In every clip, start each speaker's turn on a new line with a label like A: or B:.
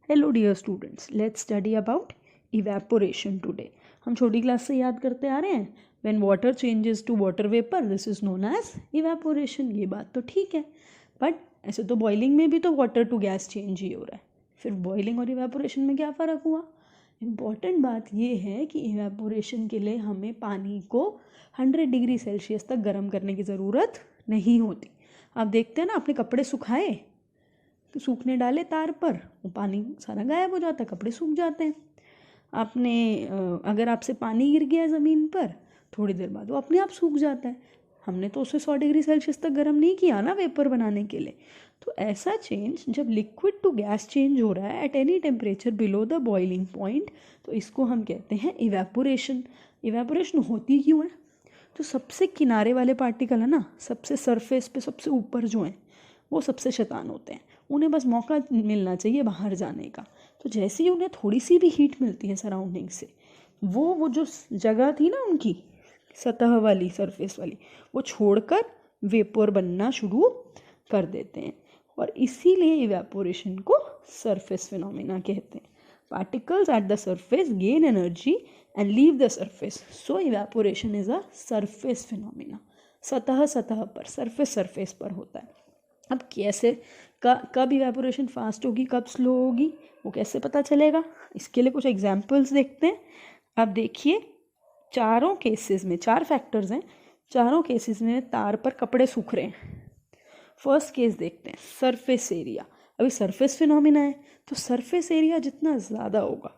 A: Hello dear students, let's study about evaporation today. हम छोटी class से याद करते आ रहे हैं, when water changes to water vapour this is known as evaporation. ये बात तो ठीक है, बट ऐसे तो बॉइलिंग में भी तो वाटर टू गैस चेंज ही हो रहा है। फिर बॉइलिंग और इवेपोरेशन में क्या फ़र्क हुआ? इम्पॉर्टेंट बात ये है कि इवेपोरेशन के लिए हमें पानी को 100 डिग्री सेल्सियस तक गर्म करने की ज़रूरत नहीं होती। आप देखते हैं ना, अपने कपड़े सुखाए, सूखने डाले तार पर, वो पानी सारा गायब हो जाता है, कपड़े सूख जाते हैं। आपने अगर आपसे पानी गिर गया ज़मीन पर, थोड़ी देर बाद वो अपने आप सूख जाता है। हमने तो उसे 100 डिग्री सेल्सियस तक गर्म नहीं किया ना वेपर बनाने के लिए। तो ऐसा चेंज जब लिक्विड टू गैस चेंज हो रहा है at any temperature below the boiling point, तो इसको हम कहते हैं इवेपोरेशन। इवेपोरेशन होती क्यों है? तो सबसे किनारे वाले पार्टिकल है ना, सबसे सरफेस पे सबसे ऊपर जो हैं, वो सबसे शैतान होते हैं। उन्हें बस मौका मिलना चाहिए बाहर जाने का। तो जैसे ही उन्हें थोड़ी सी भी हीट मिलती है सराउंडिंग से, वो जो जगह थी ना उनकी सतह वाली, सरफेस वाली, वो छोड़कर वेपर बनना शुरू कर देते हैं। और इसीलिए इवेपोरेशन को सरफेस फिनोमिना कहते हैं। Particles at the surface gain energy and leave the surface, so evaporation is a surface phenomena. सतह पर, सरफेस पर होता है। अब कैसे कब इवेपोरेशन फास्ट होगी, कब स्लो होगी, वो कैसे पता चलेगा? इसके लिए कुछ एग्जांपल्स देखते हैं। अब देखिए, चारों केसेस में 4 फैक्टर्स हैं, चारों केसेस में तार पर कपड़े सूख रहे हैं। फर्स्ट केस देखते हैं, सरफेस एरिया। अभी सरफेस फिनोमिना है, तो सरफेस एरिया जितना ज़्यादा होगा,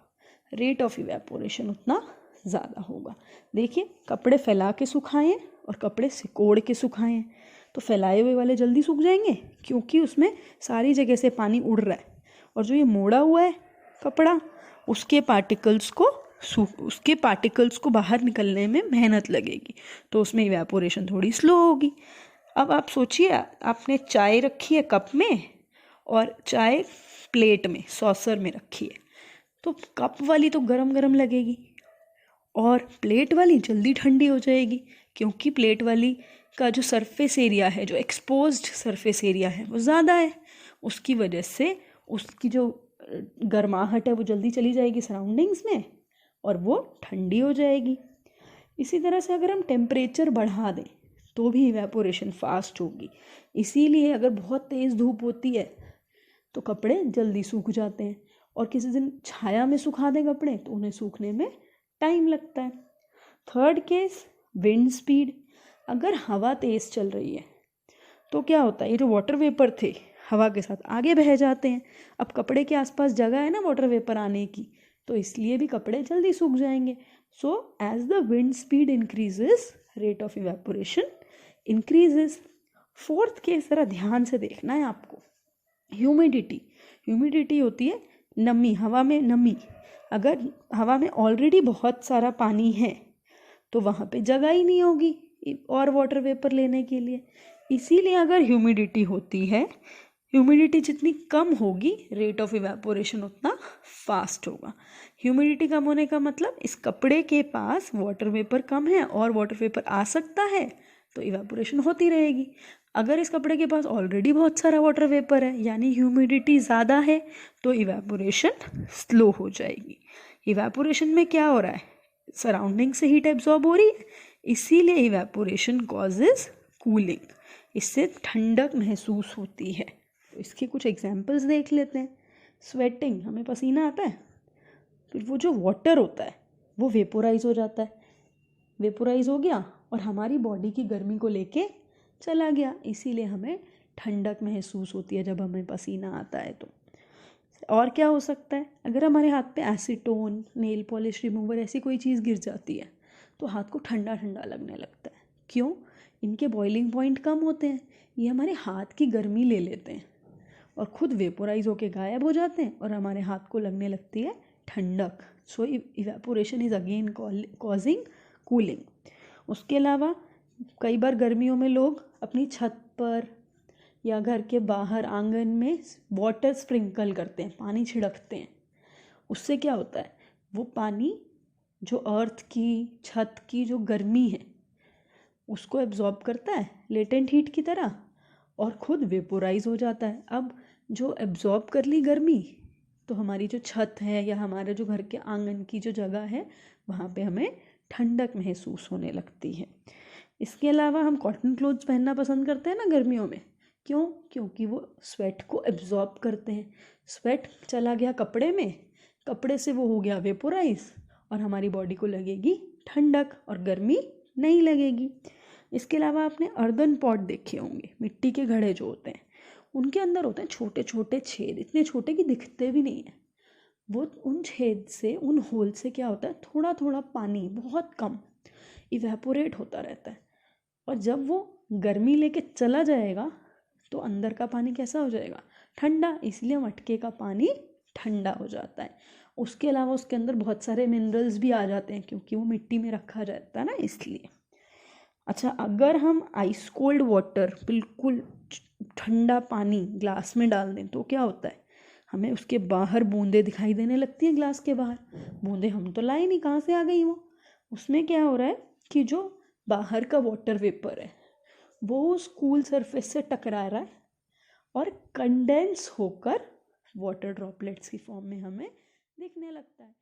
A: रेट ऑफ इवेपोरेशन उतना ज़्यादा होगा। देखिए, कपड़े फैला के सुखाएं और कपड़े सिकोड़ के सुखाएं, तो फैलाए हुए वाले जल्दी सूख जाएंगे क्योंकि उसमें सारी जगह से पानी उड़ रहा है। और जो ये मोड़ा हुआ है कपड़ा, उसके पार्टिकल्स को बाहर निकलने में मेहनत लगेगी, तो उसमें इवेपोरेशन थोड़ी स्लो होगी। अब आप सोचिए, आपने चाय रखी है कप में और चाय प्लेट में, सॉसर में रखी है, तो कप वाली तो गरम गरम लगेगी और प्लेट वाली जल्दी ठंडी हो जाएगी, क्योंकि प्लेट वाली का जो सरफेस एरिया है, जो एक्सपोज्ड सरफेस एरिया है, वो ज़्यादा है। उसकी वजह से उसकी जो गर्माहट है वो जल्दी चली जाएगी सराउंडिंग्स में और वो ठंडी हो जाएगी। इसी तरह से अगर हम टेम्परेचर बढ़ा दें तो भी इवेपोरेशन फास्ट होगी। इसीलिए अगर बहुत तेज़ धूप होती है तो कपड़े जल्दी सूख जाते हैं, और किसी दिन छाया में सुखा दें कपड़े तो उन्हें सूखने में टाइम लगता है। Third case, wind speed. अगर हवा तेज़ चल रही है तो क्या होता है, ये जो वाटर वेपर थे हवा के साथ आगे बह जाते हैं। अब कपड़े के आसपास जगह है ना वाटर वेपर आने की, तो इसलिए भी कपड़े जल्दी सूख जाएंगे। So as the wind speed increases, rate of evaporation increases. Fourth case ज़रा ध्यान से देखना है आपको, ह्यूमिडिटी। ह्यूमिडिटी होती है नमी, हवा में नमी। अगर हवा में ऑलरेडी बहुत सारा पानी है तो वहाँ पे जगह ही नहीं होगी और वाटर वेपर लेने के लिए। इसीलिए अगर ह्यूमिडिटी होती है, ह्यूमिडिटी जितनी कम होगी, रेट ऑफ इवेपोरेशन उतना फास्ट होगा। ह्यूमिडिटी कम होने का मतलब इस कपड़े के पास वाटर वेपर कम है और वाटर वेपर आ सकता है, तो इवेपोरेशन होती रहेगी। अगर इस कपड़े के पास ऑलरेडी बहुत सारा वाटर वेपर है, यानी ह्यूमिडिटी ज़्यादा है, तो इवेपोरेशन स्लो हो जाएगी। इवेपोरेशन में क्या हो रहा है, सराउंडिंग से हीट एब्जॉर्ब हो रही है, इसीलिए इवेपोरेशन कॉजेज कूलिंग, इससे ठंडक महसूस होती है। तो इसके कुछ एग्जांपल्स देख लेते हैं। स्वेटिंग, हमें पसीना आता है, फिर वो जो वाटर होता है वो वेपोराइज हो जाता है, वेपोराइज हो गया और हमारी बॉडी की गर्मी को लेके चला गया, इसीलिए हमें ठंडक महसूस होती है जब हमें पसीना आता है। तो और क्या हो सकता है, अगर हमारे हाथ पे एसीटोन, नेल पॉलिश रिमूवर ऐसी कोई चीज़ गिर जाती है तो हाथ को ठंडा ठंडा लगने लगता है। क्यों? इनके बॉइलिंग पॉइंट कम होते हैं, ये हमारे हाथ की गर्मी ले लेते हैं और खुद वेपोराइज होके गायब हो जाते हैं और हमारे हाथ को लगने लगती है ठंडक। So evaporation is again causing cooling. उसके अलावा कई बार गर्मियों में लोग अपनी छत पर या घर के बाहर आंगन में वाटर स्प्रिंकल करते हैं, पानी छिड़कते हैं। उससे क्या होता है, वो पानी जो अर्थ की, छत की जो गर्मी है उसको एब्जॉर्ब करता है लेटेंट हीट की तरह और खुद वेपोराइज हो जाता है। अब जो एब्जॉर्ब कर ली गर्मी, तो हमारी जो छत है या हमारे जो घर के आंगन की जो जगह है वहाँ पे हमें ठंडक महसूस होने लगती है। इसके अलावा हम कॉटन क्लोथ्स पहनना पसंद करते हैं ना गर्मियों में। क्यों? क्योंकि वो स्वेट को एब्जॉर्ब करते हैं। स्वेट चला गया कपड़े में, कपड़े से वो हो गया वेपोराइज और हमारी बॉडी को लगेगी ठंडक और गर्मी नहीं लगेगी। इसके अलावा आपने अर्दन पॉट देखे होंगे, मिट्टी के घड़े जो होते हैं, उनके अंदर होते हैं छोटे छोटे छेद, इतने छोटे कि दिखते भी नहीं हैं। वो उन छेद से, उन होल से क्या होता है, थोड़ा थोड़ा पानी बहुत कम इवेपोरेट होता रहता है। और जब वो गर्मी लेके चला जाएगा तो अंदर का पानी कैसा हो जाएगा? ठंडा। इसलिए मटके का पानी ठंडा हो जाता है। उसके अलावा उसके अंदर बहुत सारे मिनरल्स भी आ जाते हैं क्योंकि वो मिट्टी में रखा रहता है ना, इसलिए। अच्छा, अगर हम आइस कोल्ड वाटर, बिल्कुल ठंडा पानी ग्लास में डाल दें तो क्या होता है? हमें उसके बाहर बूंदें दिखाई देने लगती हैं। ग्लास के बाहर बूंदें हम तो लाए नहीं, कहाँ से आ गई वो? उसमें क्या हो रहा है कि जो बाहर का वाटर वेपर है वो उस कूल सरफेस से टकरा रहा है और कंडेंस होकर वाटर ड्रॉपलेट्स की फॉर्म में हमें दिखने लगता है।